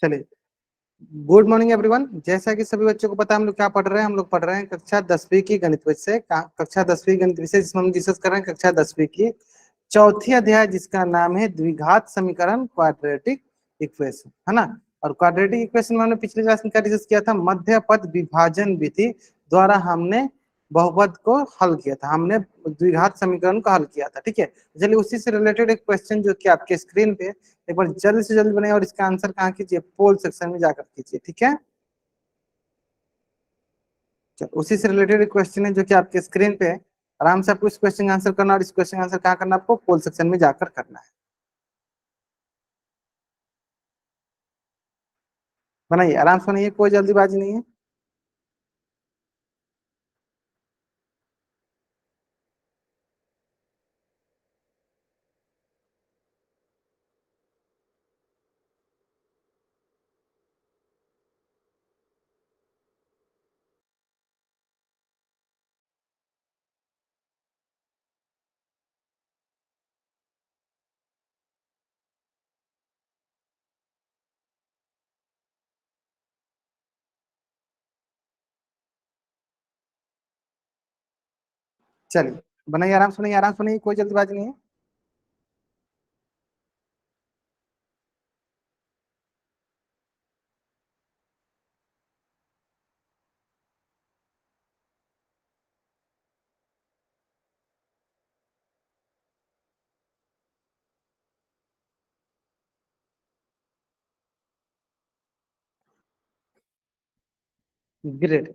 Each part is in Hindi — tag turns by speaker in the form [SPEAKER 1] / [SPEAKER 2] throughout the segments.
[SPEAKER 1] चलिए, गुड मॉर्निंग एवरीवन। जैसा कि सभी बच्चों को पता है हम लोग क्या पढ़ रहे हैं। हम लोग पढ़ रहे हैं कक्षा 10वीं की गणित विषय कक्षा 10वीं गणित विषय जिसमें हम डिस्कस कर रहे हैं कक्षा 10वीं की चौथी अध्याय जिसका नाम है द्विघात समीकरण क्वाड्रेटिक इक्वेशन, है ना। और क्वाड्रेटिक इक्वेशन में हमने पिछले क्लास में क्या डिस्कस किया था, मध्य पद विभाजन विधि द्वारा हमने बहुपद को हल किया था, हमने द्विघात समीकरण को हल किया था। ठीक है, चलिए उसी से रिलेटेड एक क्वेश्चन जो कि आपके स्क्रीन पे एक बार जल्द से जल्द बने और इसका आंसर कहाँ कीजिए, पोल सेक्शन में जाकर कीजिए। ठीक है, चलो उसी से रिलेटेड क्वेश्चन है जो कि आपके स्क्रीन पे है। आराम से आपको इस क्वेश्चन का आंसर करना और इस क्वेश्चन का आंसर कहाँ करना, आपको पोल सेक्शन में जाकर करना है। बनाइए, आराम से बनाइए, कोई जल्दीबाजी नहीं है। चलिए बनाइए, आराम से बनाइए, आराम से बनाइए, कोई जल्दीबाजी नहीं है। ग्रेट,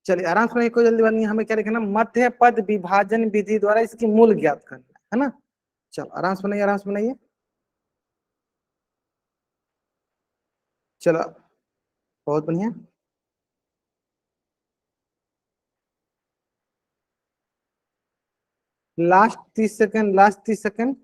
[SPEAKER 1] चलिए आराम से बनाइए, कोई जल्दीबाजी नहीं है। हमें क्या लिखना, मध्य पद विभाजन विधि द्वारा इसकी मूल ज्ञात करना है ना। चलो आराम से बनाइए, आराम से बनाइए। चलो बहुत बढ़िया। Last 30 second, last 30 second.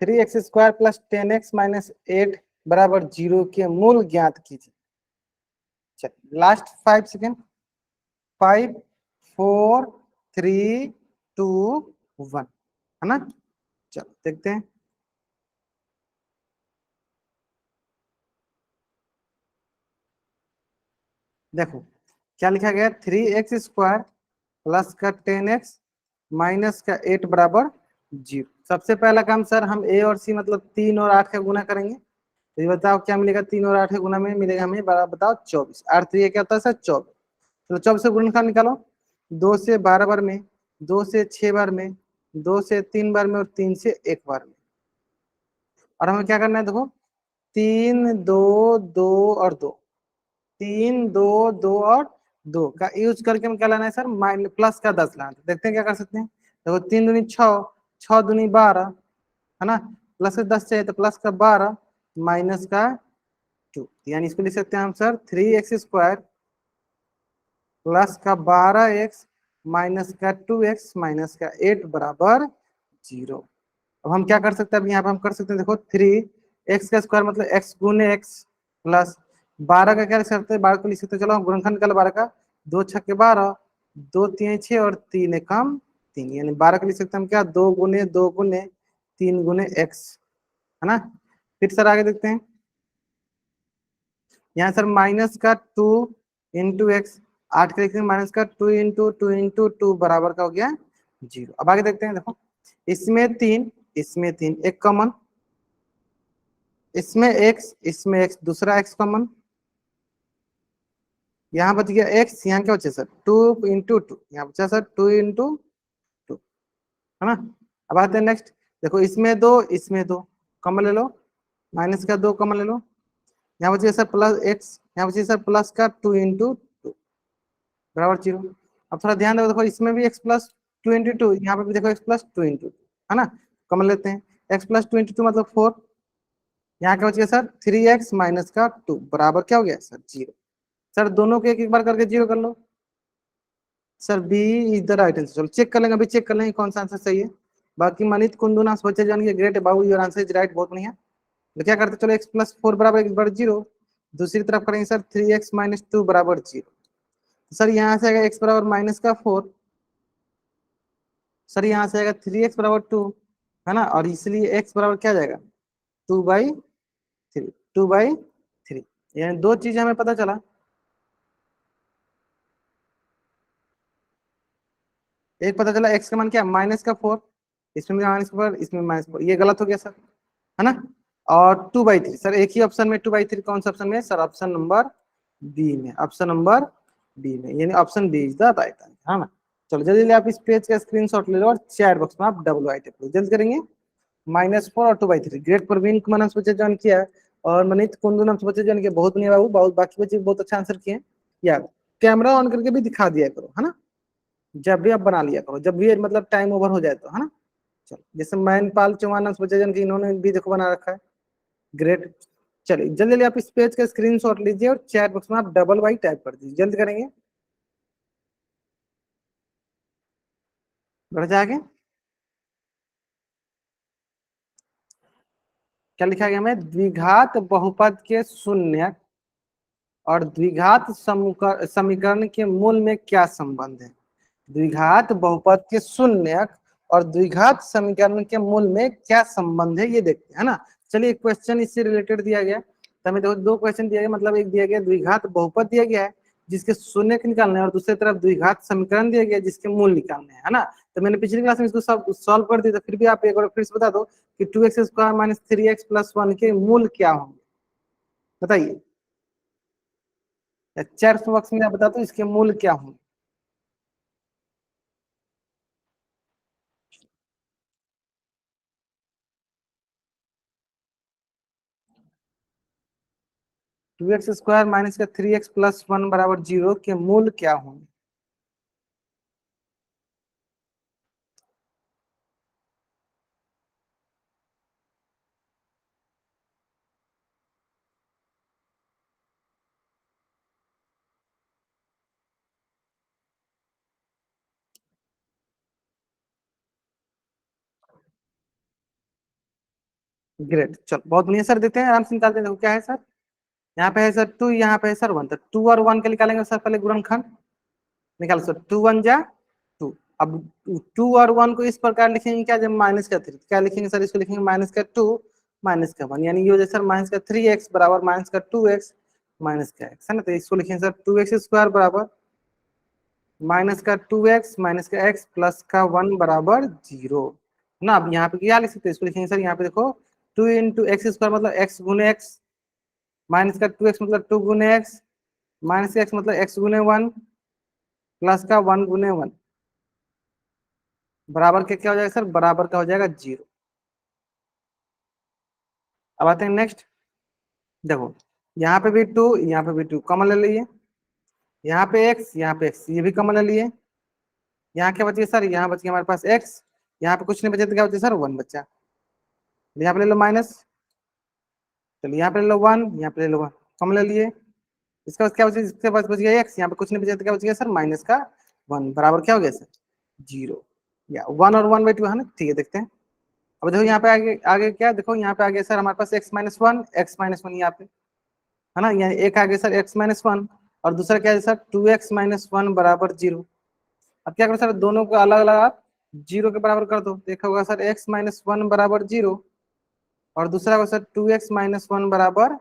[SPEAKER 1] 3x² plus 10x - 8 बराबर 0 के मूल ज्ञात कीजिए। चलिए लास्ट 5 सेकंड। 5 4 3 2 1, है ना। चलो देखते हैं। देखो क्या लिखा गया, 3x² प्लस का 10x - का 8 बराबर 0। सबसे पहला काम सर, हम a और c मतलब 3 और 8 का गुना करेंगे। तो ये बताओ क्या मिलेगा, 3 और 8 के गुना में मिलेगा हमें बराबर, बताओ 24। 8 3 क्या होता है सर, 24। तो 24 से गुणनखंड निकालो। 2 से 12 बार में, 2 से 6 बार में, 2 से 3 बार में और 3 से 1 बार में। और हमें क्या करना है, देखो 3 2 2 और 2, 3 2 2 और 2 का यूज करके हम क्या लाना है सर, माइनस प्लस का 10 लाना है। देखते हैं क्या कर सकते हैं। देखो 3 दूनी 6, 6 दूनी 12, है ना। प्लस का 10 चाहिए तो प्लस का 12 माइनस का 2, यानी इसको लिख सकते हैं हम सर 3x² प्लस का 12x माइनस का 2x माइनस का 8 बराबर 0। अब हम क्या कर सकते हैं, अब यहाँ पे हम कर सकते हैं, देखो 3x² मतलब x गुने x प्लस 12 का क्या लिख सकते हैं, 12 को लिख सकते हैं। चलो हम गुणनखंड कर 12 का, 2 छक्के 12, 2 3 6 और 3 एकम 3, यानी 12 का लिख सकते हैं हम क्या, 2 गुने 3 गुने x, है ना। फिर सर आगे देखते हैं, यहाँ सर माइनस का 2 × x, 8 का लिखते हैं माइनस का 2 × 2 × 2 बराबर का हो गया 0। अब आगे देखते हैं, देखो इसमें 3, इसमें 3 एक कॉमन, इसमें x दूसरा x कॉमन, यहाँ बच गया x, यहाँ क्या बचा सर 2 × 2, यहाँ बचा सर 2 × 2, है ना। अब आते हैं नेक्स्ट, देखो इसमें 2, इसमें 2 कॉमन ले लो, माइनस का 2 कॉमन ले लो, यहाँ बचिए सर प्लस x, यहाँ बचिए सर प्लस का 2 × 2 बराबर 0। अब थोड़ा ध्यान दो, देखो इसमें भी x प्लस 2 × 2, यहाँ पे भी देखो x प्लस 2 × 2, है ना। कॉमन लेते हैं, x प्लस 2 × 2 मतलब 4, यहाँ क्या बच गया सर 3x माइनस का 2 बराबर क्या हो गया सर 0। सर दोनों को एक एक बार करके जीरो कर लो। Sir b is the right answer. चलो चेक कर लेंगे, अभी चेक कर लेंगे कौन सा आंसर सही है। बाकी मनीत कुंदुना बच्चे जान के great Babu, your answer is right, बहुत बढ़िया। तो क्या करते, चलो एक्स प्लस फोर बराबर एक्स बराबर जीरो। दूसरी तरफ करेंगे सर 3x - 2 बराबर जीरो। सर यहाँ से आएगा एक्स बराबर माइनस का 4। सर यहाँ से आएगा 3x बराबर 2, है ना, और इसलिए एक्स बराबर क्या जाएगा 2/3। 2/3, यानी दो चीजें हमें पता चला। एक पता चला एक्स का मान क्या, -4, इसमें भी -4, इसमें -4, ये गलत हो गया सर, है ना। और 2/3, सर एक ही ऑप्शन में 2/3, कौन सा ऑप्शन में सर, ऑप्शन नंबर बी में, ऑप्शन नंबर बी में, यानी option B is the right answer, है ना। चलो जल्दी जल्दी आप इस पेज का स्क्रीनशॉट ले लो और चैट बॉक्स में आप डबल वाइट जल्दी करेंगे। -4 और 2/3, ग्रेट प्रवीण कुमार नाम से बच्चे ज्वाइन किया है, और मनीत कुंदू नाम से बच्चे ज्वाइन किया, बहुत बढ़िया बाबू, बहुत बाकी बच्चे बहुत अच्छा आंसर किए यार। कैमरा ऑन करके भी दिखा दिया करो, है ना, जब भी आप बना लिया करो, जब भी मतलब टाइम ओवर हो जाए तो, है ना। चलो जैसे मैनपाल चौहान नाम से बच्चे ज्वाइन किए, इन्होंने भी देखो बना रखा है, ग्रेट। चलिए जल्दी जल्दी आप इस पेज का स्क्रीनशॉट लीजिए और चैट बॉक्स में आप डबल वाई टाइप कर दीजिए, जल्द करेंगे। बढ़ जाएंगे। क्या लिखा गया हमें, द्विघात बहुपद के शून्य और द्विघात समीकरण के मूल में क्या संबंध है। द्विघात बहुपद के शून्य और द्विघात समीकरण के मूल में क्या संबंध है, ये देखते हैं, है ना। चलिए एक क्वेश्चन इससे रिलेटेड दिया गया, तो हमें दो क्वेश्चन दिया गया, मतलब एक दिया गया द्विघात बहुपद दिया गया है जिसके शून्य निकालने, और दूसरी तरफ द्विघात समीकरण दिया गया जिसके मूल निकालने, है ना। तो मैंने पिछली क्लास में इसको सब सॉल्व कर दिया, तो फिर भी आप एक बार फिर से बता दो कि 2x² - 3x + 1 के मूल क्या होंगे, बताइए। चैट बॉक्स में आप बता दो इसके मूल क्या होंगे। 2x² - 3x + 1 बराबर 0 के मूल क्या होंगे। ग्रेट, चलो बहुत बढ़िया सर, देते हैं आराम से निकालते हैं। देखो क्या है सर, यहाँ पे है सर 2, यहाँ पे है सर 1, तो 2 और 1 के निकालेंगे सर, पहले गुणनखंड निकाल सर, 2 1 जा 2। अब 2 और 1 को इस प्रकार लिखेंगे क्या, जब -3, क्या लिखेंगे सर, इसको लिखेंगे -2 -1, यानी ये हो जाए सर -3x बराबर -2x -x, है ना। तो इसको लिखेंगे सर 2x² बराबर -2x -x + 1 बराबर 0, ना। अब यहाँ पे क्या लिख सकते हैं, इसको लिखेंगे सर, यहाँ पे देखो 2 × x² मतलब x गुने x, -2x मतलब 2 गुने x, -x मतलब x गुने 1 +1 गुने 1 बराबर के क्या हो जाएगा सर, बराबर का हो जाएगा 0। अब आते हैं नेक्स्ट, देखो यहाँ पे भी 2, यहाँ पे भी 2 कॉमन ले लिए, यहाँ पे x, यहाँ पे x, ये भी कॉमन ले लिए। यहाँ क्या बच गया सर, यहाँ बच गया हमारे पास x, यहाँ पे कुछ नहीं बचा तो क्या बचा सर, 1 बचा। यहाँ पे ले लो माइनस, चलिए यहाँ पे ले लो 1, यहाँ पे ले लो 1, कॉमन ले लिए। इसका क्या बचा, इसके पास बच गया x, यहाँ पे कुछ नहीं बचा तो क्या बच गया सर, -1 बराबर क्या हो गया सर, 0, या 1 और 1/2, है ना। ठीक है, देखते हैं। अब देखो यहाँ पे आगे आगे क्या, देखो यहाँ पे आ गया सर हमारे पास x-1, x-1 यहाँ पे, है ना, यानी एक आ गया सर x-1, और दूसरा क्या है सर 2x-1 बराबर 0। अब क्या करो सर, दोनों को अलग अलग आप 0 के बराबर कर दो, देखा होगा सर x-1 बराबर 0, और दूसरा होगा सर 2x-1 बराबर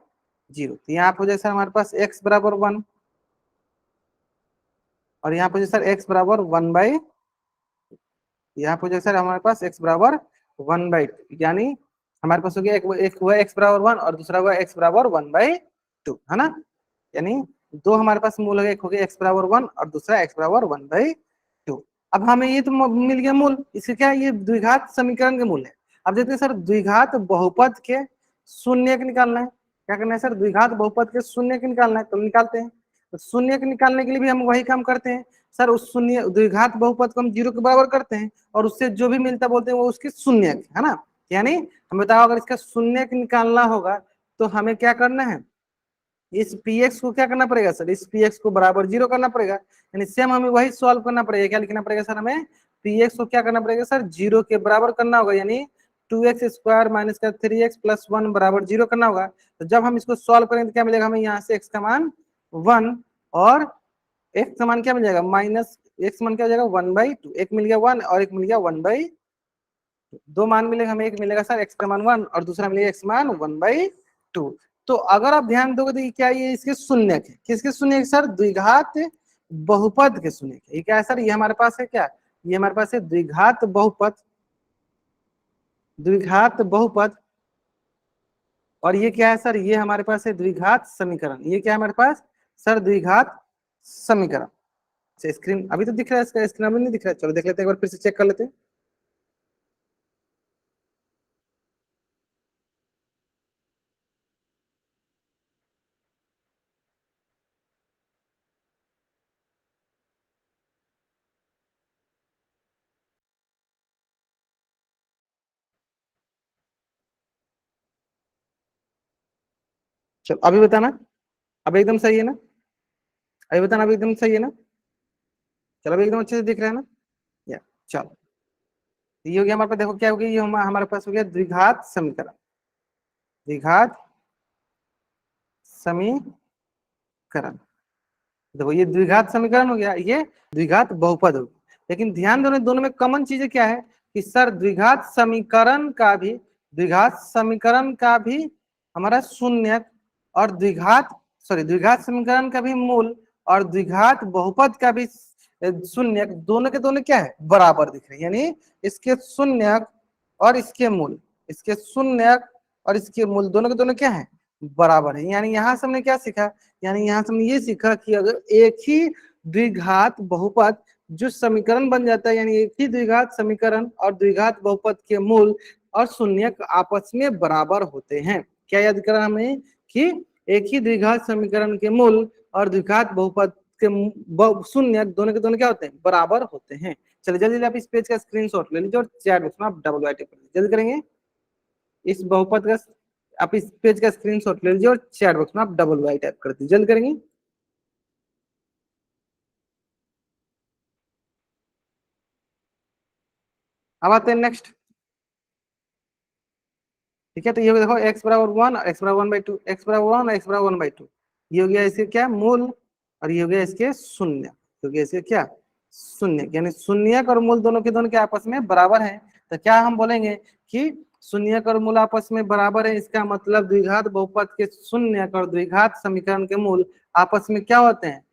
[SPEAKER 1] 0। तो यहाँ पे हो जाए सर हमारे पास x बराबर 1, और यहाँ पे सर x बराबर 1/, यहाँ पे सर हमारे पास x बराबर 1/2, यानी हमारे पास हो गया एक हुआ x बराबर 1 और दूसरा हुआ x बराबर 1/2, है ना। यानी दो हमारे पास मूल है, एक हो गया x बराबर 1 और दूसरा x बराबर 1/2। अब हमें ये तो मिल गया मूल, इसके क्या, ये द्विघात समीकरण के मूल है। अब देखते हैं सर द्विघात बहुपद के शून्य के निकालना है, क्या करना है सर, द्विघात बहुपद के शून्य के निकालना है, तो निकालते हैं। तो शून्य के निकालने के लिए भी हम वही काम करते हैं सर, उस शून्य द्विघात बहुपद को हम 0 के बराबर करते हैं, और उससे जो भी मिलता बोलते हैं वो उसके शून्य, है ना। यानी हम बताओ अगर इसका शून्य निकालना होगा तो हमें क्या करना है, इस पी एक्स को क्या करना पड़ेगा सर, इस पी एक्स को बराबर 0 करना पड़ेगा, यानी सेम हमें वही सॉल्व करना पड़ेगा। क्या लिखना पड़ेगा सर, हमें पी एक्स को क्या करना पड़ेगा सर, 0 के बराबर करना होगा, यानी 2x² माइनस का 3x प्लस 1 बराबर 0 करना होगा। तो जब हम इसको सॉल्व करेंगे तो क्या मिलेगा हमें, यहाँ से x का मान 1 और x का मान क्या मिल जाएगा, माइनस x मान क्या हो जाएगा 1/2, एक मिल गया 1 और एक मिल गया 1/2, दो मान मिलेगा हमें, एक मिलेगा सर x का मान 1 और दूसरा मिलेगा x मान 1/2। तो अगर आप ध्यान दोगे तो क्या ये इसके शून्यक है, किसके शून्यक है सर, द्विघात बहुपद के शून्यक है। ये क्या है सर, ये हमारे पास है क्या, ये हमारे पास है द्विघात बहुपद, द्विघात बहुपद। और ये क्या है सर, ये हमारे पास है द्विघात समीकरण। ये क्या है हमारे पास सर, द्विघात समीकरण। अच्छा स्क्रीन अभी तो दिख रहा है, इसका स्क्रीन अभी नहीं दिख रहा है, चलो देख लेते हैं, एक बार फिर से चेक कर लेते हैं। चलो अभी बताना, अब एकदम सही है ना, अभी बताना, अभी एकदम सही है ना, चलो अभी एकदम अच्छे से दिख रहा है ना। या चलो, ये हो गया हमारे पास, देखो क्या हो गया, ये हमारे पास हो गया द्विघात समीकरण, द्विघात समीकरण। देखो ये द्विघात समीकरण हो गया, ये द्विघात बहुपद हो गया। लेकिन ध्यान दो, दोनों में कॉमन चीजें क्या है कि सर द्विघात समीकरण का भी, द्विघात समीकरण का भी हमारा शून्य, और द्विघात सॉरी द्विघात समीकरण का भी मूल, और द्विघात बहुपद का भी शून्य, दोनों के दोनों क्या है, बराबर दिख रहे हैं। यानी इसके शून्य और इसके मूल, इसके शून्य और इसके मूल दोनों के दोनों क्या है, बराबर है। यानी यहाँ से हमने क्या सीखा, यानी यहाँ से हमने ये सीखा कि अगर एक ही द्विघात बहुपद जो समीकरण बन जाता है, यानी एक ही द्विघात समीकरण और द्विघात बहुपद के मूल और शून्यक आपस में बराबर होते हैं। क्या याद करा हमें कि एक ही द्विघात समीकरण के मूल और द्विघात बहुपद के शून्यक दोनों के दोनों क्या होते हैं, बराबर होते हैं। चलिए जल्दी जल्दी आप इस पेज का स्क्रीनशॉट ले लीजिए और चैट बॉक्स में आप डबल टाइप कर लीजिए, जल्दी करेंगे। इस बहुपद का आप इस पेज का स्क्रीनशॉट ले लीजिए और चैट बॉक्स में आप डबल वाई टाइप कर दीजिए, जल्द करेंगे। अब आते हैं नेक्स्ट, ठीक है। तो ये देखो x बराबर 1 और x बराबर 1/2, x बराबर 1 और x बराबर 1/2, ये हो गया इसके क्या मूल, और ये हो गया इसके शून्य, तो गया इसके क्या शून्य, यानी शून्यक और मूल दोनों के दोनों के आपस में बराबर है। तो क्या हम बोलेंगे कि शून्यक और मूल आपस में बराबर है, इसका मतलब द्विघात बहुपद के शून्यक और द्विघात समीकरण के मूल आपस में क्या होते हैं,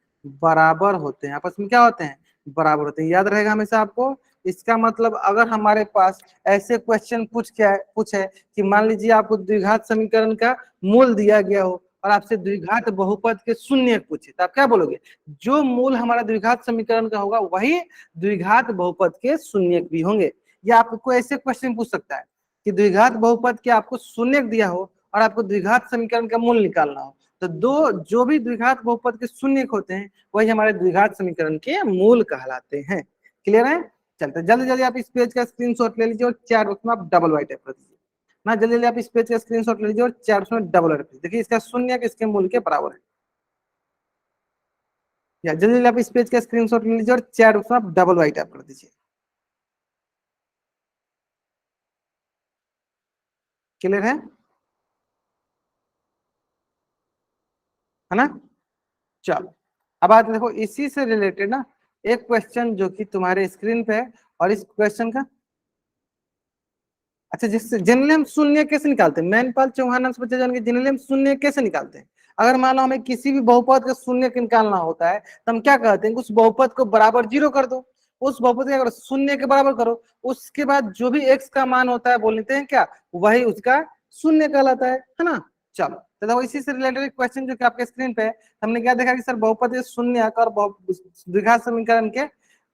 [SPEAKER 1] बराबर होते हैं, आपस में क्या होते हैं, बराबर होते हैं। याद रहेगा हमेशा आपको। इसका मतलब अगर हमारे पास ऐसे क्वेश्चन पूछे कि मान लीजिए आपको द्विघात समीकरण का मूल दिया गया हो और आपसे द्विघात बहुपद के शून्य पूछे, तो आप क्या बोलोगे, जो मूल हमारा द्विघात समीकरण का होगा वही द्विघात बहुपद के शून्य भी होंगे। या आपको ऐसे क्वेश्चन पूछ सकता है कि द्विघात बहुपद के आपको शून्य दिया हो और आपको द्विघात समीकरण का मूल निकालना हो, तो दो जो भी द्विघात बहुपद के शून्य होते हैं वही हमारे द्विघात समीकरण के मूल कहलाते हैं। क्लियर है। चलते जल्दी जल्दी आप इस पेज का स्क्रीनशॉट ले लीजिए और चैट बॉक्स में आप डबल वाई टाइप कर दीजिए ना, जल्दी जल्दी आप इस पेज का स्क्रीनशॉट ले लीजिए और चैट बॉक्स में डबल वाई, देखिए इसका शून्य किसके मूल के बराबर है। या जल्दी जल्दी आप इस पेज का स्क्रीनशॉट ले लीजिए और चैट बॉक्स में आप डबल वाई टाइप कर दीजिए। क्लियर है ना। चलो अब आते देखो इसी से रिलेटेड ना एक क्वेश्चन जो कि तुम्हारे स्क्रीन पे है, और इस क्वेश्चन का अच्छा, जिससे जनरली हम शून्य कैसे निकालते हैं, मैनपाल चौहान नाम से बच्चे जान के जनरली हम शून्य कैसे निकालते हैं। अगर मान लो हमें किसी भी बहुपद का शून्य निकालना होता है तो हम क्या कहते हैं, उस बहुपद को बराबर 0 कर दो, उस बहुपद का शून्य के बराबर करो, उसके बाद जो भी x का मान होता है बोल लेते हैं क्या, वही उसका शून्य कहलाता है ना। चलो तो देखो इसी से रिलेटेड क्वेश्चन जो कि आपके स्क्रीन पे है, हमने क्या देखा कि सर बहुपद के शून्य और द्विघात समीकरण के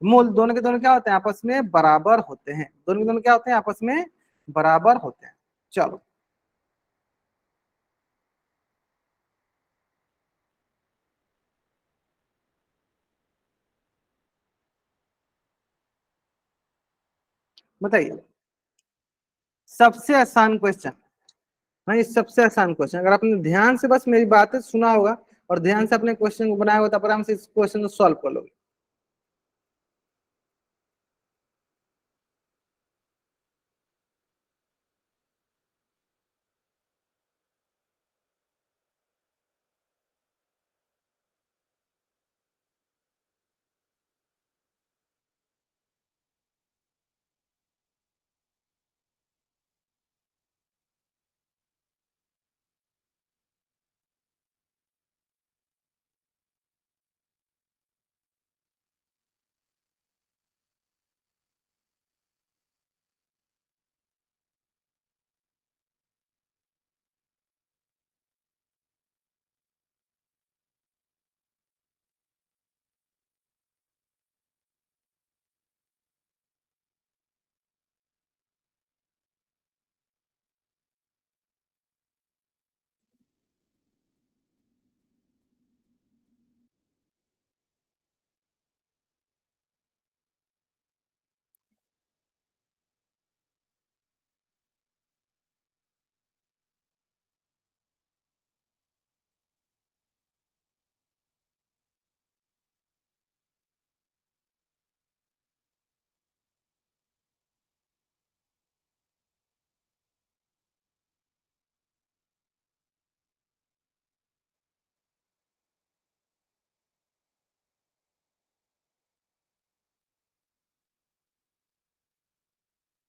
[SPEAKER 1] मूल दोनों के दोनों क्या होते हैं, आपस में बराबर होते हैं, दोनों के दोनों क्या होते हैं, आपस में बराबर होते हैं। चलो बताइए, सबसे आसान क्वेश्चन, हाँ, ये सबसे आसान क्वेश्चन, अगर आपने ध्यान से बस मेरी बातें सुना होगा और ध्यान से अपने क्वेश्चन को बनाया होगा, तब आराम से इस क्वेश्चन को सॉल्व कर लोगे।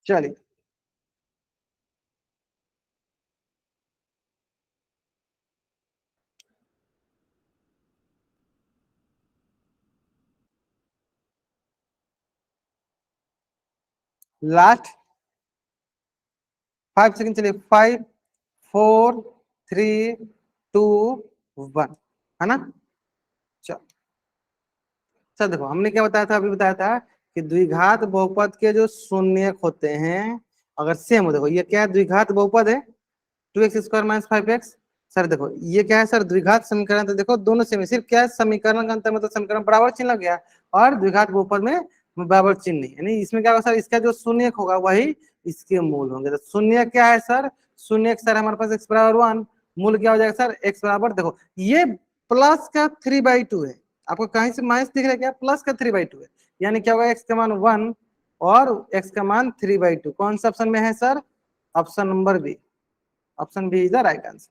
[SPEAKER 1] चलिए, लास्ट 5 सेकंड, चलिए 5, 4, 3, 2, 1, है ना। चलो, चल देखो, हमने क्या बताया था, अभी बताया था कि द्विघात बहुपद के जो शून्यक होते हैं, अगर सेम हो, देखो ये क्या है, द्विघात बहुपद है, 2x² माइनस 5x। सर देखो ये क्या है सर, द्विघात समीकरण, तो देखो दोनों सेम है, सिर्फ क्या है, समीकरण का अंतर, मतलब समीकरण बराबर चिन्ह लग गया, और द्विघात बहुपद में बराबर चिन्ह नहीं, यानी इसमें क्या होगा सर, इसका जो शून्यक होगा वही इसके मूल होंगे। तो शून्य क्या है सर, शून्य सर हमारे पास x बराबर 1, मूल क्या हो जाएगा सर, x बराबर, देखो ये प्लस का 3/2 है, आपको कहीं से माइनस दिख रहा है क्या, प्लस का 3/2 है, यानी क्या होगा, x का मान 1 और x का मान 3/2, कौन सा ऑप्शन में है sir, option number B, option B is the right answer.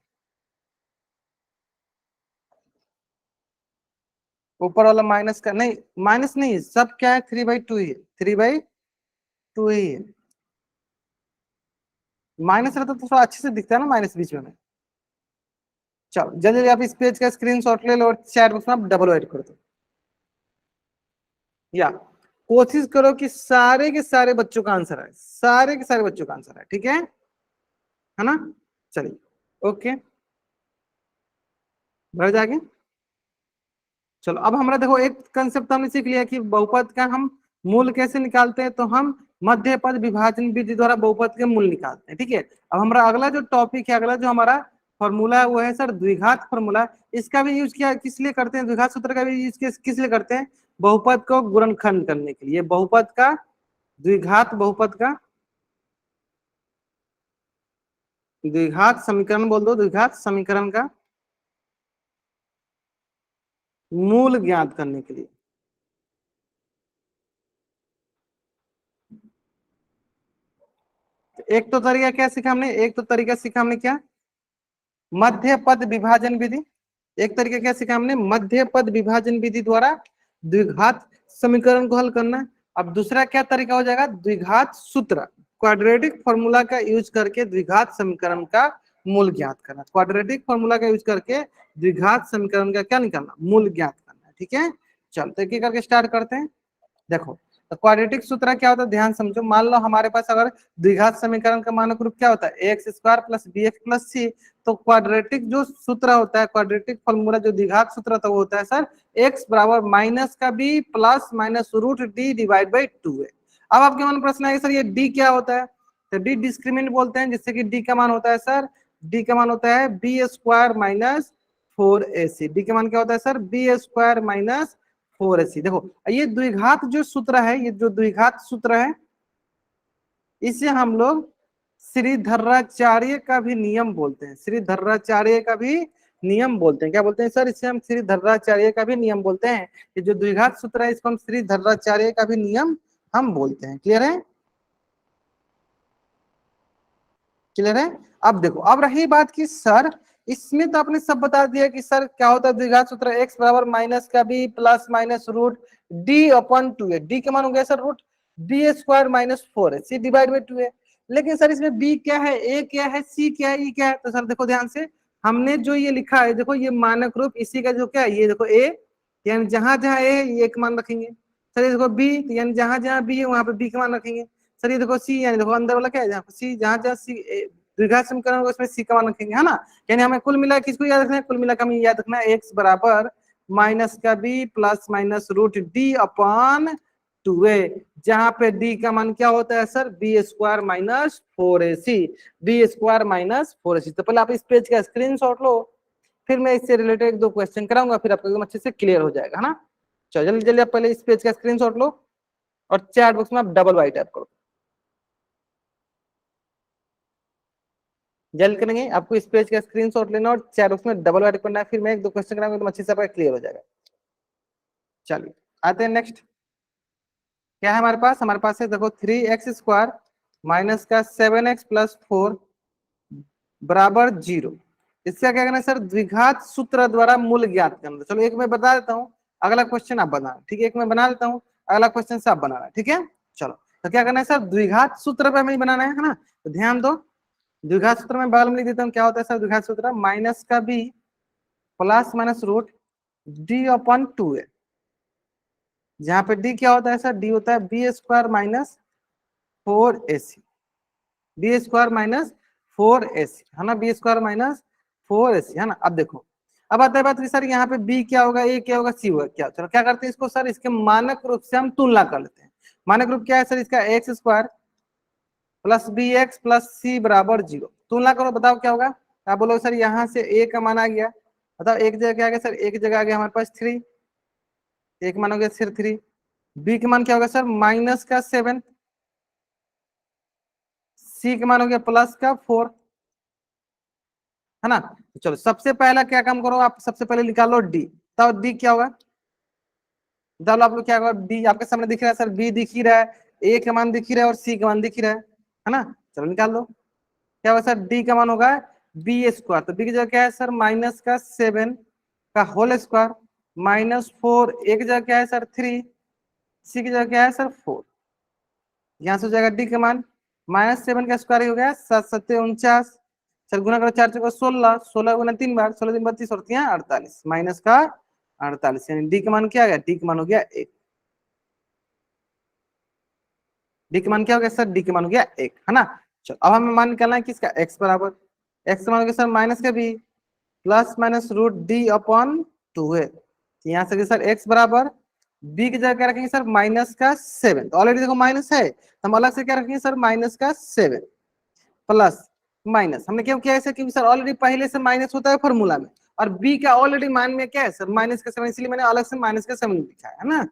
[SPEAKER 1] ऊपर वाला माइनस का नहीं, माइनस नहीं, सब क्या है, 3/2 ही है, 3/2 ही है, माइनस रहता तो थोड़ा अच्छे से दिखता है ना माइनस बीच में। चलो जल्दी जल्दी आप इस पेज का स्क्रीनशॉट ले लो और चैट बॉक्स में आप डबल ऐड कर दो, या कोशिश करो कि सारे के सारे बच्चों का आंसर है, सारे के सारे बच्चों का आंसर है, ठीक है ना। चलिए, ओके, बढ़ जाएंगे। चलो अब हमारा देखो एक कंसेप्ट हमने सीख लिया कि बहुपद का हम मूल कैसे निकालते हैं, तो हम मध्य पद विभाजन विधि द्वारा बहुपद के मूल निकालते हैं, ठीक है। अब हमारा अगला जो टॉपिक है, अगला जो हमारा फॉर्मूला है, वो है सर द्विघात फॉर्मूला। इसका भी यूज किया किस लिए करते हैं, द्विघात सूत्र का भी यूज किस लिए करते हैं, बहुपद को गुणनखंड करने के लिए, बहुपद का, द्विघात बहुपद का, द्विघात समीकरण बोल दो, द्विघात समीकरण का मूल ज्ञात करने के लिए। एक तो तरीका क्या सीखा हमने, एक तो तरीका सीखा हमने क्या, मध्य पद विभाजन विधि, एक तरीका क्या सीखा हमने, मध्य पद विभाजन विधि द्वारा द्विघात समीकरण को हल करना। अब दूसरा क्या तरीका हो जाएगा, द्विघात सूत्र, क्वाड्रेटिक फॉर्मूला का यूज करके द्विघात समीकरण का मूल ज्ञात करना, क्वाड्रेटिक फॉर्मूला का यूज करके द्विघात समीकरण का क्या निकालना, मूल ज्ञात करना, ठीक है। चलो तो एक करके स्टार्ट करते हैं। देखो, तो क्वाड्रेटिक सूत्र क्या होता है, ध्यान समझो, मान लो हमारे पास अगर द्विघात समीकरण का मानक रूप क्या होता है, x² प्लस bx+c, तो क्वाड्रेटिक जो सूत्र होता है, क्वाड्रेटिक फॉर्मूला जो द्विघात सूत्र होता है, वो होता है सर x बराबर माइनस का b plus minus root d divide by 2 है। अब आपके मन में प्रश्न है सर ये d क्या होता है, तो d डिस्क्रिमिनेंट बोलते हैं, जिससे कि d का मान होता है सर, d का मान होता है b² माइनस 4ac, d का मान क्या होता है सर, b² माइनस 4ac। देखो ये द्विघात जो सूत्र है, ये जो द्विघात सूत्र है, इसे हम लोग श्रीधराचार्य का भी नियम बोलते हैं, श्रीधराचार्य का भी नियम बोलते हैं। क्या बोलते हैं सर? इसे हम श्रीधराचार्य का भी नियम बोलते हैं। ये जो द्विघात सूत्र है इसको हम श्रीधराचार्य का भी नियम हम बोलते हैं। क्लियर है? क्लियर है? अब देखो, अब रही बात कि सर इसमें तो आपने सब बता दिया कि सर क्या होता है द्विघात सूत्र, एक्स बराबर माइनस का b plus minus root d upon two है। डी के मान हो गया sir root d square minus 4 है, सी डिवाइड बाई 2 है। लेकिन सर इसमें बी क्या है, ए क्या है, सी क्या है, ई क्या है? तो सर देखो ध्यान से, हमने जो ये लिखा है देखो, ये मानक रूप इसी का जो क्या है, ये देखो ए, यानी जहां जहां ए है ये एक मान रखेंगे। सर ये देखो बी, यानी जहां जहां बी है वहां पे बी का मान रखेंगे। सर ये देखो सी, यानी देखो अंदर वाला क्या है, जहाँ सी, जहां जहां सी द्विघात समीकरण होगा उसमें सी का मान रखेंगे, है ना। यानी हमें कुल मिला किसको याद रखना है, कुल मिला हमें याद रखना है एक्स बराबर माइनस का b plus minus root d upon 2a, जहां पे डी का मान क्या होता है sir, b square minus 4ac, b square minus 4ac। तो पहले आप इस पेज का स्क्रीनशॉट लो, फिर मैं इससे रिलेटेड एक दो क्वेश्चन कराऊंगा, फिर आपको एकदम अच्छे से क्लियर हो जाएगा, है ना। चलो जल्दी जल्दी आप पहले इस पेज का स्क्रीनशॉट लो और चैट बॉक्स में आप डबल वाई टाइप करो। जल्द करेंगे, आपको इस पेज का स्क्रीनशॉट लेना और चैट बॉक्स में डबल वाइट करना है, फिर मैं एक दो क्वेश्चन कराऊंगा एकदम अच्छे से आपका क्लियर हो जाएगा। चलिए आते हैं नेक्स्ट। क्या है हमारे पास? हमारे पास है देखो 3x² माइनस का 7x प्लस 4 बराबर 0। इसका क्या करना है सर, द्विघात सूत्र द्वारा मूल ज्ञात करना। चलो एक मैं बता देता हूँ, अगला क्वेश्चन आप बनाना, ठीक है। एक मैं बना देता हूँ, अगला क्वेश्चन से आप बनाना, ठीक है। चलो तो क्या करना है सर, द्विघात सूत्र पे हमें बनाना है ना। तो ध्यान दो, द्विघात सूत्र में बगल में लिख देता हूँ। क्या होता है सर द्विघात सूत्र, माइनस का b plus minus root d upon 2 है, जहां पे डी क्या होता है सर, डी होता है b square minus 4ac, b square minus 4ac, है ना, बी स्क्वायर माइनस 4ac, है ना। अब देखो, अब आता है बात कि सर यहाँ पे बी क्या होगा, ए क्या होगा, सी होगा क्या। चलो क्या करते हैं इसको सर, इसके मानक रूप से हम तुलना कर लेते हैं। मानक रूप क्या है सर इसका, x square plus b x plus c बराबर 0। तुलना करो, बताओ क्या होगा। आप बोलो सर यहाँ से ए का मान आ गया, बताओ एक जगह क्या आ गया सर, एक जगह आ गया हमारे पास 3, एक मान हो गया सिर्फ 3। बी का मान क्या होगा सर, माइनस का 7, सी का मान हो गया प्लस का 4, है ना। तो चलो सबसे पहला क्या काम करो, आप सबसे पहले निकालो डी। तब डी क्या होगा, डालो आप लोग क्या होगा, डी आपके सामने दिख रहा है सर, बी दिख ही रहा है, ए का मान दिख ही रहा है और सी का मान दिख ही रहा है ना। चलो निकाल लो, क्या होगा सर, डी का मान होगा बी स्क्वायर, तो बी की जगह क्या है सर, माइनस का 7 का होल स्क्वायर माइनस 4, एक जगह क्या है सर 3, सी की जगह क्या है सर 4। यहाँ से हो जाएगा डी का मान माइनस 7 का स्क्वायर ही हो गया 7 7 49, सर गुना करो 4 चौका 16, 16 गुना 3 बार 16 3 32 और 3 48, माइनस का 48, यानी डी का मान क्या आ गया, डी का मान हो गया 1। डी का मान क्या हो गया सर, डी का मान हो गया 1, है ना। चलो अब हमें मान निकालना है किसका, एक्स बराबर, एक्स का मान हो गया सर माइनस का b plus minus root d upon 2 है। तो यहाँ से सर एक्स बराबर बी की जगह क्या रखेंगे सर, माइनस का 7, तो ऑलरेडी देखो माइनस है, तो हम अलग से क्या रखेंगे सर, माइनस का 7 प्लस माइनस, हमने क्यों किया ऐसे, क्योंकि सर ऑलरेडी पहले से माइनस होता है फॉर्मूला में, और बी का ऑलरेडी मान में क्या है सर, माइनस का 7, इसलिए मैंने अलग से माइनस का 7 लिखा है ना।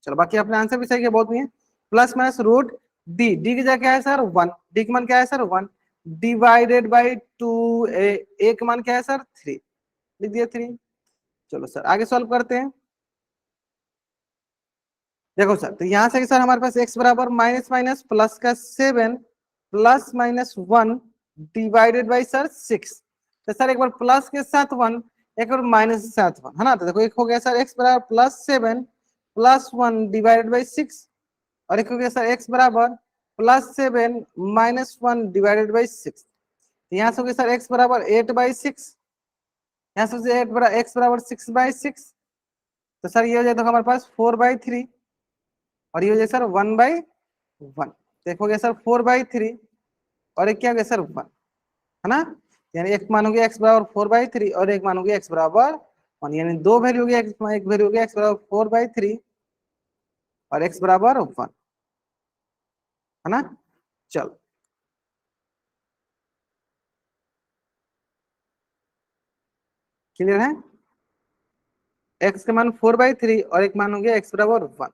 [SPEAKER 1] चलो बाकी अपने आंसर भी सही है, बहुत नहीं है। Plus minus root d, d की जगह क्या है सर 1, डी का मान क्या है सर 1 डिवाइडेड बाई 2, ए का मान क्या है सर 3, लिख दिया 3। चलो सर आगे सॉल्व करते हैं। देखो सर, तो यहाँ से सर हमारे पास x बराबर माइनस माइनस प्लस का 7 plus minus 1 divided by sir 6। तो सर एक बार प्लस के साथ 1, एक बार माइनस के साथ 1, है ना। तो देखो एक हो गया सर x बराबर प्लस 7 प्लस 1 डिवाइडेड बाई 6, और एक हो गया सर x बराबर प्लस 7 माइनस 1 डिवाइडेड बाई 6। यहाँ से हो गया सर x बराबर 8/6, यहाँ से 8 बराबर x बराबर 6/6। तो सर ये हो जाए तो हमारे पास 4/3, और ये हो जाए सर 1/1। देखो गया सर 4/3, और एक क्या हो गया सर 1, है ना। यानी एक मान हो गया x बराबर 4/3 और एक मान हो गया x बराबर 1, यानी दो वैल्यू हो गया, एक वैल्यू हो गया x बराबर 4/3 और x बराबर 1, है ना। चलो क्लियर है, x का मान 4/3 और एक मान हो गया x बराबर 1।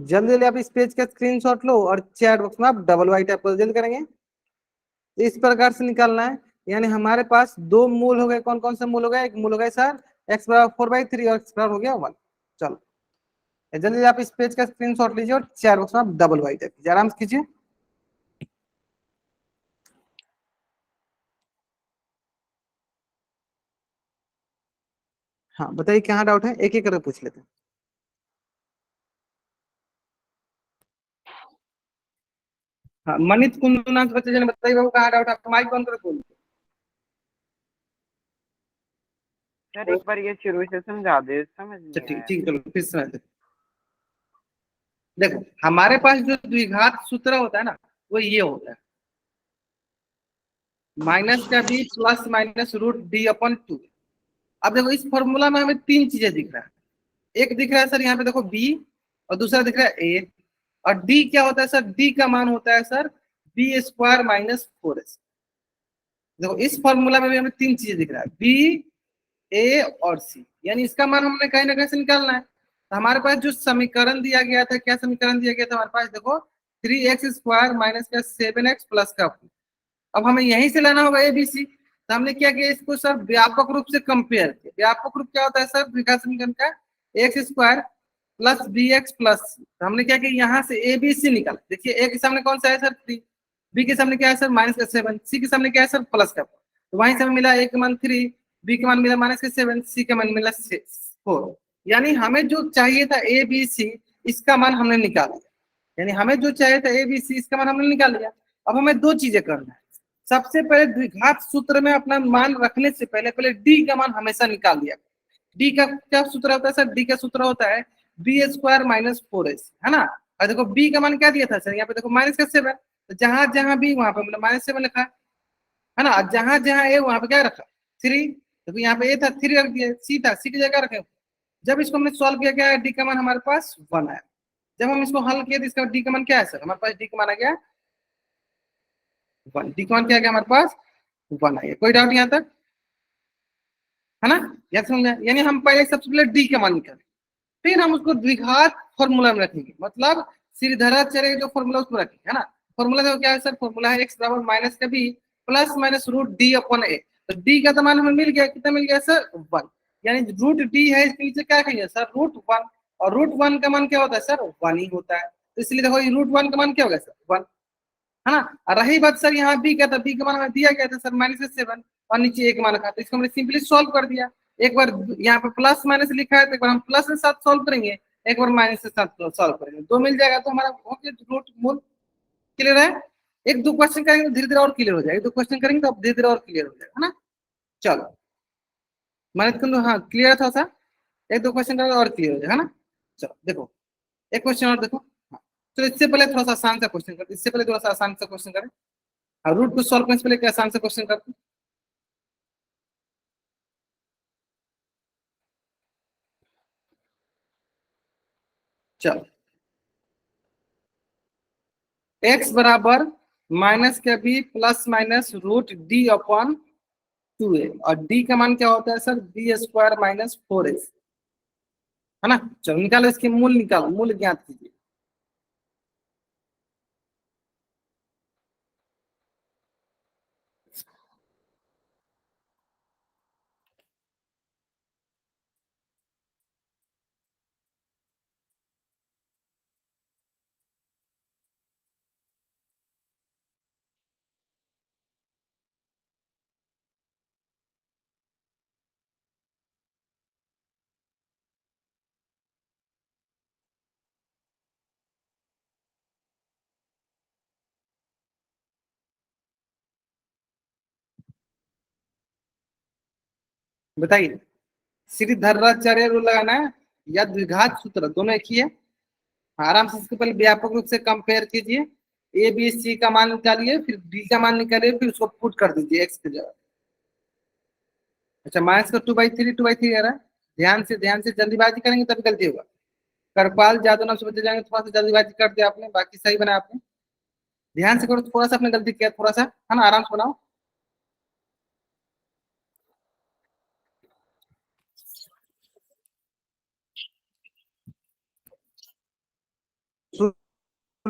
[SPEAKER 1] जल्दी जल्दी आप इस पेज का स्क्रीनशॉट लो और चैट बॉक्स में आप डबल वाई टाइप कर जल्दी करेंगे। तो इस प्रकार से निकालना है। यानी हमारे पास दो मूल हो गए, कौन कौन से मूल हो गए, एक मूल हो गए सर एक्स बराबर 4/3 और एक्स बराबर हो गया 1। चलो जल्दी जल्दी आप इस पेज का स्क्रीनशॉट लीजिए और चैट बॉक्स में आप डबल वाई टाइप कीजिए, आराम से कीजिए। हाँ बताइए कहाँ डाउट है, एक एक करके पूछ लेते हैं। हाँ मनित कुंदनाथ बच्चे जन बताइए बाबू कहाँ डाउट है, आपका माइक बंद कर बोलिए।
[SPEAKER 2] सर एक बार ये शुरू से समझा दे, समझ
[SPEAKER 1] अच्छा
[SPEAKER 2] नहीं
[SPEAKER 1] ठीक
[SPEAKER 2] आया।
[SPEAKER 1] ठीक, चलो फिर समझ लेते हैं। देखो हमारे पास जो द्विघात सूत्र होता है ना, वो ये होता है माइनस का b plus minus root d upon two. अब देखो इस फॉर्मूला में हमें तीन चीजें दिख रहा है। एक दिख रहा है सर यहाँ पे देखो बी, और दूसरा दिख रहा है ए, और डी क्या होता है सर, डी का मान होता है sir b square minus 4s। देखो इस फॉर्मूला में भी हमें तीन चीजें दिख रहा है, बी ए और सी, यानी इसका मान हमने कहीं ना कहीं से निकालना है। तो हमारे पास जो समीकरण दिया गया था, क्या समीकरण दिया गया था हमारे पास, देखो 3x² माइनस का 7x प्लस का 4। अब हमें यहीं से लाना होगा ए बी सी। तो हमने क्या किया, इसको सर व्यापक रूप से कंपेयर किया। व्यापक रूप क्या होता है सर द्विघात समीकरण का, x² plus b x plus c. तो हमने क्या किया, यहाँ से ए बी सी निकाला। देखिए ए के सामने कौन सा है सर 3, बी के सामने क्या है सर माइनस का 7, सी के सामने क्या है सर प्लस का 4। तो वहीं से हमें मिला ए का मान 3, बी का मान मिला माइनस का 7, सी का मान मिला 4। यानी हमें जो चाहिए था ए बी सी, इसका मान हमने निकाल लिया। यानी हमें जो चाहिए था ए बी सी, इसका मान हमने निकाल लिया। अब हमें दो चीजें करना है। सबसे पहले द्विघात सूत्र में अपना मान रखने से पहले पहले डी का मान हमेशा निकाल लिया। डी का क्या सूत्र होता है सर, डी का सूत्र होता है बी स्क्वायर माइनस 4s, है ना। और देखो बी का मान क्या दिया था सर, यहाँ पे देखो माइनस का 7। तो जहां जहां बी वहां पे मतलब -7 लिखा है ना। जहां जहां ए वहां पे क्या रखा 3। देखो यहाँ पे ए था 3 रख दिया, सी था सी की जगह रखे। जब इसको हमने सॉल्व किया, क्या डी का मान हमारे पास 1 आया। जब हम इसको हल किया तो इसका डी का मान क्या है सर, हमारे पास डी का मान आ गया 1। डी का मान क्या आ गया हमारे पास 1 आ गया। कोई डाउट यहाँ तक, है ना। याद समझा, यानी हम पहले सबसे पहले डी का मान निकालें, फिर हम उसको द्विघात फॉर्मूला में रखेंगे। मतलब श्रीधराचार्य जो फॉर्मूला उसमें रखेंगे, है ना। फॉर्मूला देखो क्या है सर, फॉर्मूला है एक्स बराबर माइनस का b plus minus root d upon a. तो डी का तो मान हमें मिल गया, कितना मिल गया सर 1। यानी रूट डी है, इसके नीचे क्या कहेंगे सर √1। और √1 का मान क्या होता है सर 1 ही होता है। तो इसलिए देखो √1 का मान क्या होगा सर 1, है ना। और रही बात सर यहाँ बी का, था बी का मान हमें दिया गया था सर -7 और नीचे एक मान रखा, तो इसको हमने सिंपली सॉल्व कर दिया। एक बार यहाँ पे प्लस माइनस लिखा है, तो एक बार हम प्लस के साथ सॉल्व करेंगे, एक बार माइनस के साथ सॉल्व करेंगे, दो मिल जाएगा तो हमारा हो गया रूट मूल। क्लियर है। एक दो क्वेश्चन करेंगे तो धीरे धीरे और क्लियर हो जाएगा, एक दो क्वेश्चन करेंगे तो धीरे धीरे और क्लियर हो जाएगा, है ना। चलो मैंने तुम हाँ क्लियर था सा, एक दो क्वेश्चन करेंगे और क्लियर हो जाएगा, है ना। चलो देखो एक क्वेश्चन और देखो। हाँ, तो इससे पहले थोड़ा सा आसान सा क्वेश्चन करते, इससे पहले थोड़ा सा आसान सा क्वेश्चन करें। हाँ रूट को सॉल्व करने से पहले क्या आसान सा क्वेश्चन करते हैं। चलो एक्स बराबर माइनस का b plus minus root d upon 2a, और डी का मान क्या होता है सर b² माइनस 4s, है ना। चलो निकालो इसके मूल, निकालो मूल ज्ञात कीजिए। बताइए श्रीधराचार्य रूल लगाना है या द्विघात सूत्र, दोनों एक ही है। आराम से इसके पहले व्यापक रूप से कंपेयर कीजिए, ए बी सी का मान निकालिए, फिर डी का मान निकालिए, फिर उसको पुट कर दीजिए एक्स की जगह। अच्छा माइनस का 2/3 आ रहा है। ध्यान से जल्दीबाजी करेंगे तभी गलती होगा। करपाल जादव नाम से बचे जाएंगे, थोड़ा सा जल्दीबाजी कर दिया आपने, बाकी सही बना आपने। ध्यान से करो, थोड़ा सा आपने गलती किया, थोड़ा सा, है ना। आराम से बनाओ।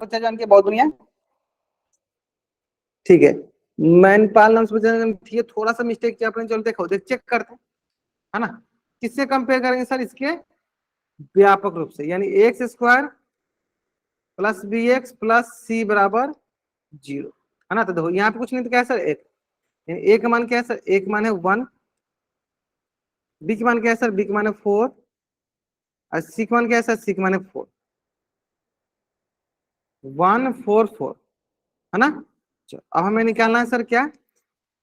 [SPEAKER 1] बच्चा जान के बहुत दुनिया, ठीक है। मैनपाल नाम से बच्चा जान, ठीक है, थोड़ा सा मिस्टेक किया आपने, चलो देखो देख चेक करते हैं, है ना। किससे कंपेयर करेंगे सर, इसके व्यापक रूप से, यानी x square plus b x plus c बराबर 0, है ना। तो देखो यहाँ पे कुछ नहीं तो क्या है सर, एक, यानी ए का मान क्या है सर, ए का मान है 1, बी का मान क्या है सर, बी का मान है 4, और सी का मान क्या है सर, सी का मान है 4, 1 4 4, है ना। चलो अब हमें निकालना है सर क्या,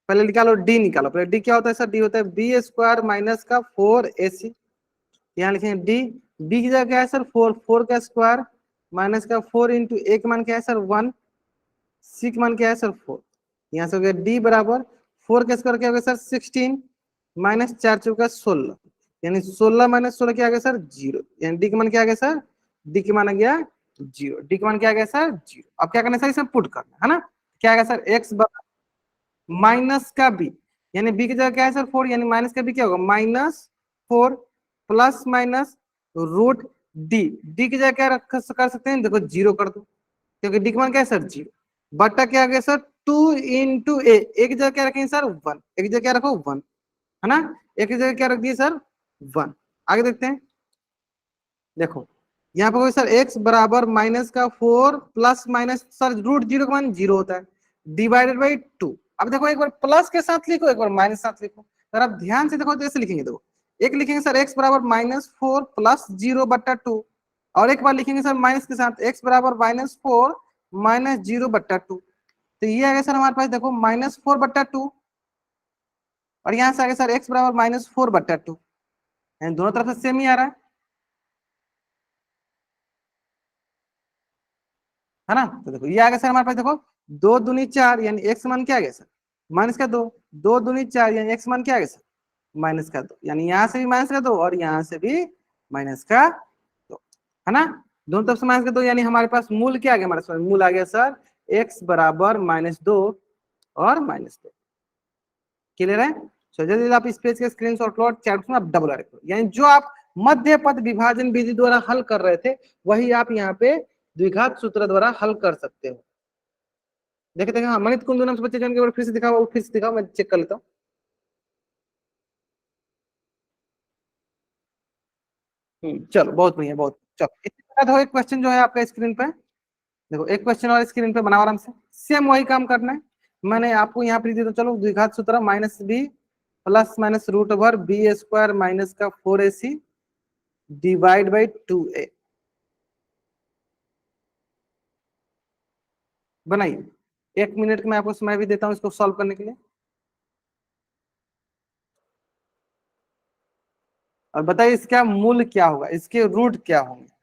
[SPEAKER 1] पहले निकालो डी, निकालो पहले डी क्या होता है सर, डी होता है बी स्क्वायर माइनस का 4ac, यहाँ लिखेंगे डी, बी की जगह क्या है सर 4, 4 का स्क्वायर माइनस का 4 इंटू ए का मान क्या है सर 1, सी का मान क्या है सर 4, यहाँ से हो गया डी बराबर 4 का स्क्वायर क्या हो गया सर 16 माइनस 4 चौका 16, यानी 16 माइनस 16 क्या आ गया सर 0, यानी डी का मान क्या आ गया सर, डी का मान आ गया 0, डी का मान क्या आ गया सर 0। अब क्या करना है सर, इसमें पुट करना है ना, क्या आ गया सर एक्स माइनस का बी, यानी बी की जगह क्या है सर 4, यानी माइनस का बी क्या होगा -4 plus minus root d, d की जगह क्या रख कर सकते हैं, देखो 0 कर दो, क्योंकि डी का मान क्या है सर 0, बटा क्या आ गया सर 2 इंटू ए, एक जगह क्या रखेंगे सर 1, एक जगह क्या रखो 1, है ना, एक जगह क्या रख दिए सर 1। आगे देखते हैं, देखो यहाँ पे कोई सर x बराबर माइनस का 4 प्लस माइनस सर रूट 0 का मान 0 होता है, डिवाइडेड बाई 2। अब देखो एक बार प्लस के साथ लिखो, एक बार माइनस साथ लिखो, सर आप ध्यान से देखो तो ऐसे लिखेंगे, देखो एक लिखेंगे सर x बराबर -4 प्लस 0 बट्टा 2, और एक बार लिखेंगे सर माइनस के साथ x बराबर -4 माइनस 0 बट्टा 2, तो ये आ गया सर हमारे पास देखो -4 बट्टा 2, और यहाँ से आ गया सर x बराबर -4 बट्टा 2, दोनों तरफ से सेम ही आ रहा है ना। तो देखो ये आ गया सर हमारे पास, देखो 2 दूनी 4, यानी x मान क्या आ गया सर माइनस का 2, 2 दूनी 4, यानी x मान क्या आ गया सर माइनस का 2, यानी यहाँ से भी माइनस का 2 और यहाँ से भी माइनस का 2, है ना, दोनों तरफ से माइनस का 2, यानी हमारे पास मूल क्या आ गया, हमारे पास मूल आ गया सर x बराबर -2 और -2। क्लियर है। तो यदि आप इस पेज के स्क्रीनशॉट लो, चैट में आप डबल रखो, यानी जो आप मध्य पद विभाजन विधि द्वारा हल कर रहे थे वही आप यहाँ पे द्विघात सूत्र द्वारा हल कर सकते हो। देखे देखे, हाँ मनित कुंदू नाम से बच्चे जान के फिर से दिखाओ, फिर से दिखाओ, मैं चेक कर लेता हूँ। चलो बहुत बढ़िया, बहुत चलो, इसके बाद हो एक क्वेश्चन जो है आपका स्क्रीन पे, देखो एक क्वेश्चन और स्क्रीन पे बनाओ आराम से, सेम वही काम करना है। मैंने आपको यहाँ पे दिया, तो चलो द्विघात सूत्र minus b plus minus root over b square minus का 4ac डिवाइड बाई 2a, बनाइए 1 मिनट में आपको समय भी देता हूँ इसको सॉल्व करने के लिए, और बताइए इसका मूल क्या होगा, इसके रूट क्या होंगे।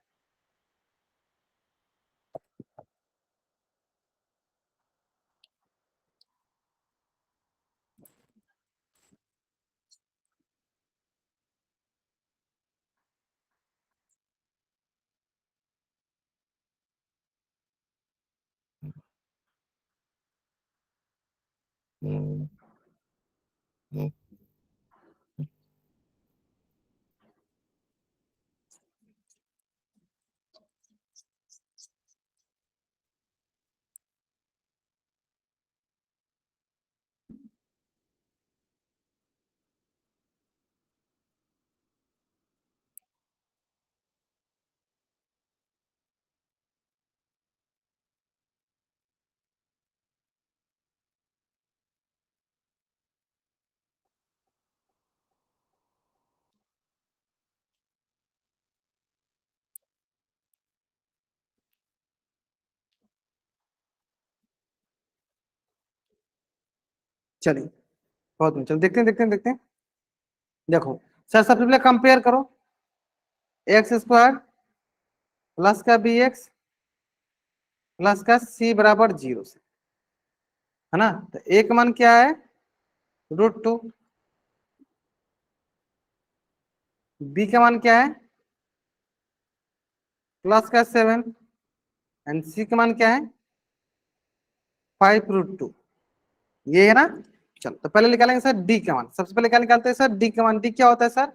[SPEAKER 1] चलिए बहुत चलो देखते हैं, देखते हैं, देखते हैं। देखो सर सबसे पहले कंपेयर करो, एक्स स्क्वायर प्लस का बी एक्स प्लस का सी बराबर 0 से, है ना। तो एक मान क्या है √2, बी का मान क्या है प्लस का 7, एंड सी का मान क्या है 5√2, ये है ना। चलो तो पहले निकालेंगे सर डी का मान, सबसे पहले क्या निकालते हैं सर डी का मान, डी क्या होता है सर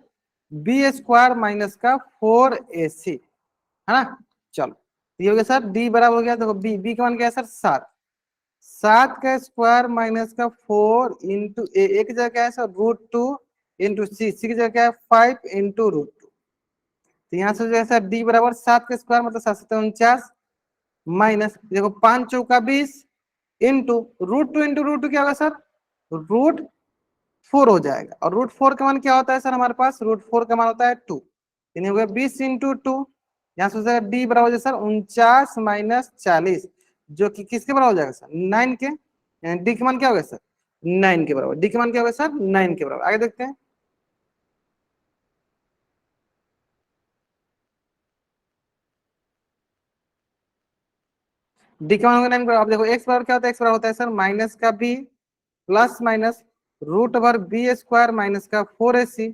[SPEAKER 1] बी स्क्वायर माइनस का 4ac, है ना। चलो ये हो गया सर डी बराबर हो गया, देखो बी, बी का मान क्या है सर 7, 7 का स्क्वायर माइनस का 4 इंटू ए की जगह क्या है सर √2 इंटू सी की जगह क्या है 5 इंटू √2। तो यहाँ से जो है सर डी बराबर 7 का स्क्वायर मतलब 7×7 = 49 माइनस देखो 5×4 = 20 इंटू √2 क्या होगा सर √4 हो जाएगा, और √4 का मान क्या होता है सर हमारे पास, √4 का मान होता है 2, यानी हो गया 20 × 2। यहाँ से हो जाएगा डी बराबर हो जाएगा सर 49 - 40, जो कि किसके बराबर हो जाएगा सर 9 के, यानी डी के मान क्या होगा सर 9 के बराबर, डी के मान क्या होगा सर 9 के बराबर। आगे देखते हैं, डी का मान होगा 9 के बराबर। अब देखो एक्स बराबर क्या होता है, एक्स बराबर होता है सर माइनस का बी प्लस माइनस √बी² माइनस का 4ac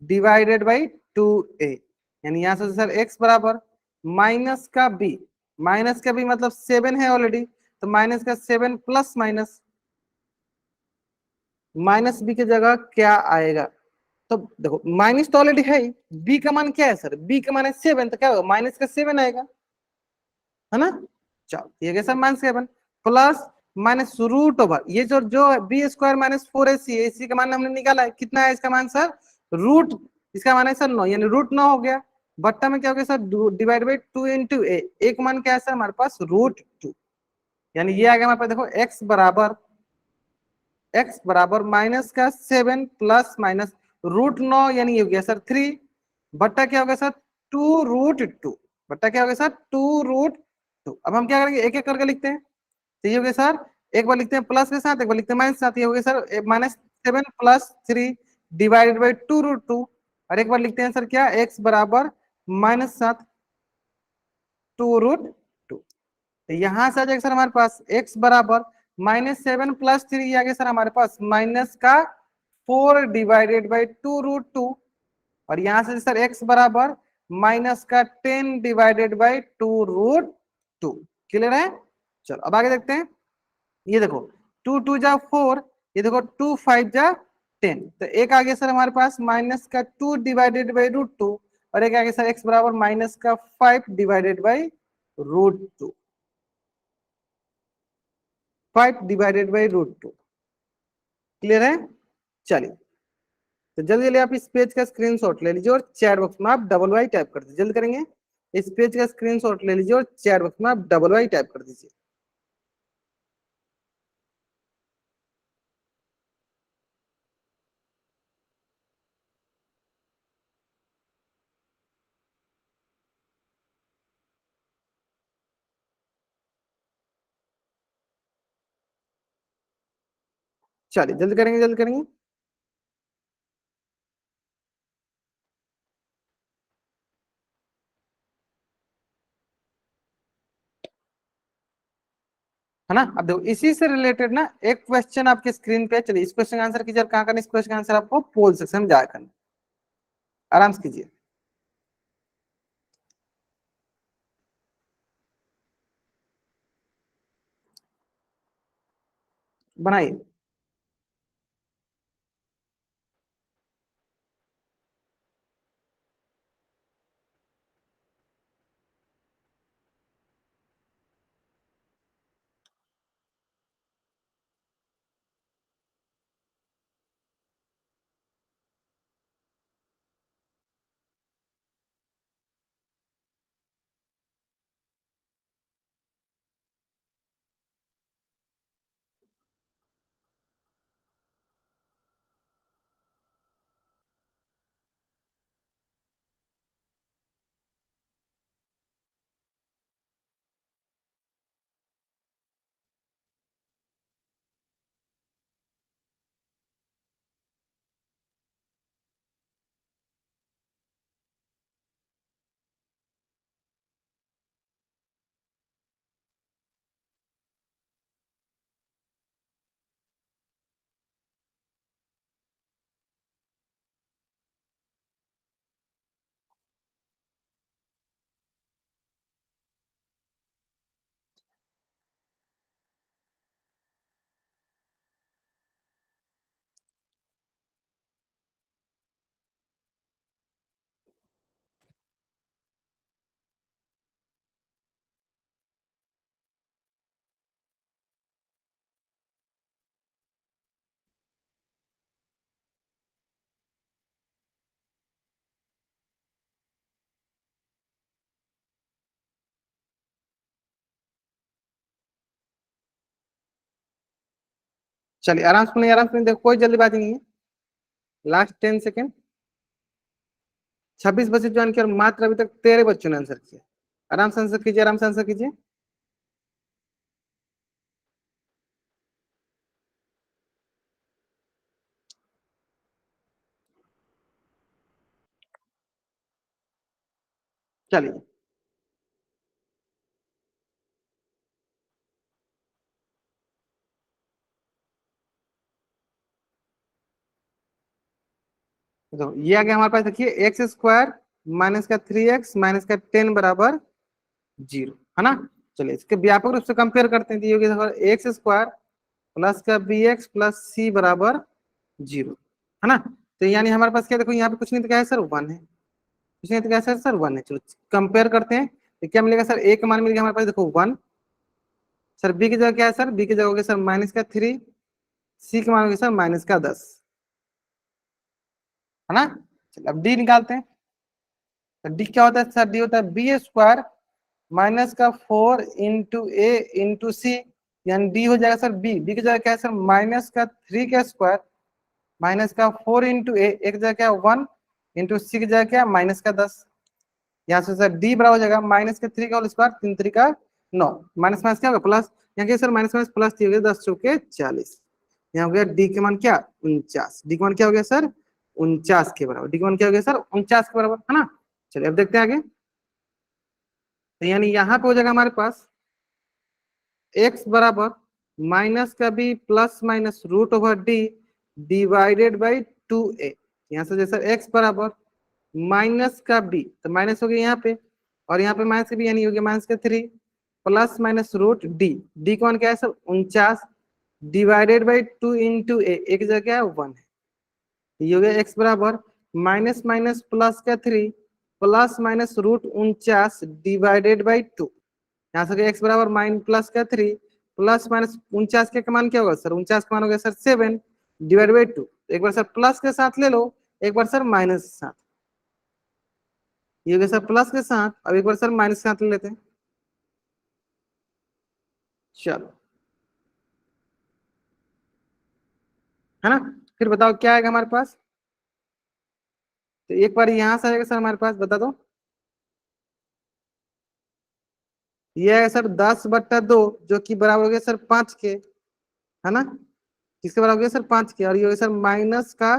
[SPEAKER 1] डिवाइडेड बाई 2a, यानी यहाँ से सर एक्स बराबर माइनस का बी मतलब 7 है ऑलरेडी, तो माइनस का 7 प्लस माइनस बी की जगह क्या आएगा, तो देखो माइनस तो ऑलरेडी है, बी का मान क्या है सर, बी का मान है 7, तो क्या होगा माइनस का 7 आएगा, है ना। चलो ये कैसा -7 प्लस माइनस √, ये जो बी² माइनस 4ac है, इसी का मान हमने निकाला है, कितना है इसका मान सर रूट, इसका मान है सर 9, यानी √9 हो गया, बट्टा में क्या हो गया sir divide by 2 into a, एक मान क्या है सर हमारे पास √2, यानी ये आ गया हमारे पास देखो एक्स बराबर माइनस का 7 प्लस माइनस √9, यानी ये हो गया सर 3 बट्टा क्या होगा सर 2√2, बट्टा क्या होगा सर 2√2। अब हम क्या करेंगे एक एक करके लिखते हैं, तो ये हो गया सर एक बार लिखते हैं प्लस के साथ, एक बार लिखते हैं माइनस के साथ, ये हो गया सर -7 + 3 डिवाइडेड बाई 2√2, और एक बार लिखते हैं सर क्या एक्स बराबर -7 2√2। तो यहां से आ जाएगा सर हमारे पास एक्स बराबर -7 + 3 आ गया सर हमारे पास माइनस का 4 डिवाइडेड बाई 2√2, और यहां से सर एक्स बराबर माइनस का 10 डिवाइडेड बाई 2√2। क्लियर है। चलो अब आगे देखते हैं, ये देखो 2 × 2 = 4, ये देखो 2 × 5 = 10, तो एक आ गया सर हमारे पास माइनस का 2 डिवाइडेड बाई √2, और एक आ गया सर एक्स बराबर माइनस का 5 divided by √2, 5 divided by √2। Clear है। चलिए तो जल्दी जल्दी आप इस पेज का स्क्रीनशॉट ले लीजिए और चैट बॉक्स में आप WY टाइप कर दीजिए, जल्दी करेंगे, इस पेज का स्क्रीनशॉट ले लीजिए और चैट बॉक्स में आप WY टाइप कर दीजिए। चलिए जल्दी करेंगे, जल्दी करेंगे, है ना। अब देखो इसी से रिलेटेड ना एक क्वेश्चन आपके स्क्रीन पे, चलिए इस क्वेश्चन का आंसर कीजिए, कहाँ करना इस क्वेश्चन का आंसर आपको पोल सेक्शन में जाकर करना, आराम से कीजिए, बनाइए। चलिए आराम से देखो, कोई जल्दीबाजी नहीं है। Last 10 second. 26 बच्चे ज्वाइन किया और मात्र अभी तक 13 बच्चों ने आंसर किया। आराम से आंसर कीजिए, आराम से आंसर कीजिए। चलिए तो ये आ गया हमारे पास, देखिए एक्स स्क्वायर माइनस का 3x माइनस का 10 बराबर 0, है ना। चलिए इसके व्यापक रूप से कंपेयर करते हैं, तो ये हो गया एक्स स्क्वायर प्लस का बी एक्स प्लस सी बराबर 0, है ना। तो यानी हमारे पास क्या, देखो यहाँ पे कुछ नहीं तो क्या है सर, 1 है। कुछ नहीं तो क्या है सर, 1 है। चलो कंपेयर करते हैं, तो क्या मिलेगा सर, ए का मान मिल गया हमारे पास, देखो 1। सर बी की जगह क्या है सर, बी की जगह हो गया सर माइनस का 3। सी का मान हो गया सर माइनस का 10, है ना। चलो अब डी निकालते हैं। तो डी क्या होता है सर, डी होता है बी स्क्वायर माइनस का 4 इंटू ए इंटू सी, यानी डी हो जाएगा सर बी। बी की जगह क्या है सर, माइनस का 3 का स्क्वायर माइनस का 4 इंटू ए, एक जगह क्या 1 इंटू सी की जगह क्या माइनस का 10। यहाँ से सर डी बराबर हो जाएगा माइनस का 3 का होल स्क्वायर, 3 3 का 9, माइनस माइनस क्या होगा प्लस, यहाँ क्या सर माइनस माइनस प्लस 3 हो गया, 10 चौके 40। यहाँ हो गया डी के मान क्या 49, डी के मान क्या हो गया सर 49 के बराबर, डी के मान क्या हो गया सर 49 के बराबर, है ना। चलिए अब देखते हैं आगे। तो यानी यहाँ पे हो जाएगा हमारे पास x बराबर माइनस का b plus minus root over d divided by 2a। यहाँ से जैसे x बराबर माइनस का बी, तो माइनस हो गया यहाँ पे, और यहाँ पे माइनस का बी यानी हो गया माइनस का 3 plus minus root d, d कौन क्या है sir 49 divided by 2 into a, एक जगह क्या है 1 है। ये हो गया x बराबर माइनस माइनस प्लस का 3 plus minus root 49 divided by 2। यहाँ से एक्स बराबर माइन प्लस का 3 प्लस माइनस 49 के मान क्या होगा सर, 49 का मान हो गया सर 7 डिवाइड बाई 2। एक बार सर प्लस के साथ ले लो, एक बार सर माइनस के साथ, ये हो गया सर प्लस के साथ, अब एक बार सर माइनस के साथ ले लेते हैं। चलो, है ना। फिर बताओ क्या आएगा हमारे पास, तो एक बार यहां से आएगा सर हमारे पास, बता दो। ये आएगा सर 10/2, जो कि बराबर हो गया सर 5 के, है ना। किसके बराबर हो गया सर 5 के, और ये हो गया सर माइनस का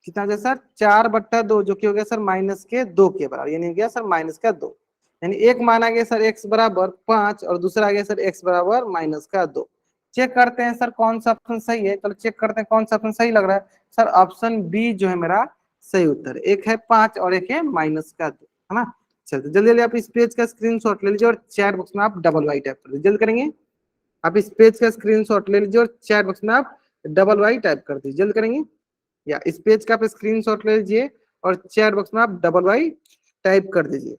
[SPEAKER 1] कितना हो गया सर 4/2, जो कि हो गया सर माइनस के 2 के बराबर, यानी हो गया सर माइनस का 2। यानी एक मान आ गया सर x बराबर 5 और दूसरा आ गया सर x बराबर माइनस का 2। चेक करते हैं सर कौन सा ऑप्शन सही है, चलो चेक करते हैं कौन सा ऑप्शन सही लग रहा है। सर ऑप्शन बी जो है मेरा सही उत्तर, एक है 5 और एक है माइनस का 2, है ना। चलते जल्दी जल्दी आप इस पेज का स्क्रीनशॉट ले लीजिए और चैट बॉक्स में आप डबल वाई टाइप कर दीजिए, जल्द करेंगे। आप इस पेज का स्क्रीनशॉट ले लीजिए और चैट बॉक्स में आप डबल वाई टाइप कर दीजिए, जल्द करेंगे। या इस पेज का आप स्क्रीनशॉट ले लीजिए और चैट बॉक्स में आप डबल वाई टाइप कर दीजिए।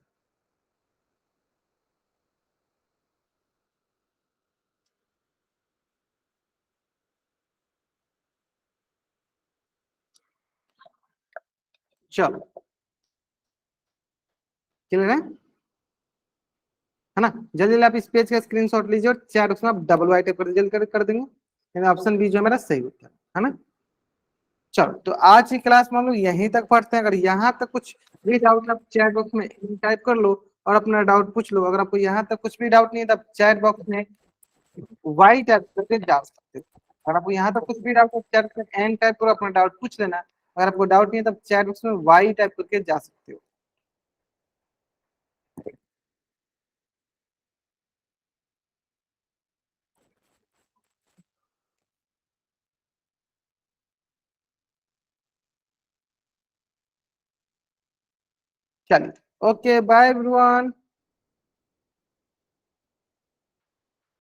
[SPEAKER 1] चलो क्लियर है ना। जल्दी जल्दी आप इस पेज का स्क्रीनशॉट लीजिए और चैट बॉक्स में आप डबल वाई टाइप कर दीजिए, जल्दी कर देंगे, यानी ऑप्शन बी जो है मेरा सही उत्तर है ना। चलो तो आज की क्लास में हम लोग यहीं तक पढ़ते हैं। अगर यहाँ तक कुछ भी डाउट आप चैट बॉक्स में टाइप कर लो और अपना डाउट पूछ लो। अगर आपको यहाँ तक कुछ भी डाउट नहीं है तो आप चैट बॉक्स में वाई टाइप करके जा सकते हो। अगर आपको यहाँ तक कुछ भी डाउट है चैट में एन टाइप करो, अपना डाउट पूछ लेना। अगर आपको डाउट नहीं है तब चैट बॉक्स में वाई टाइप करके जा सकते हो। चलिए, ओके बाय एवरीवन।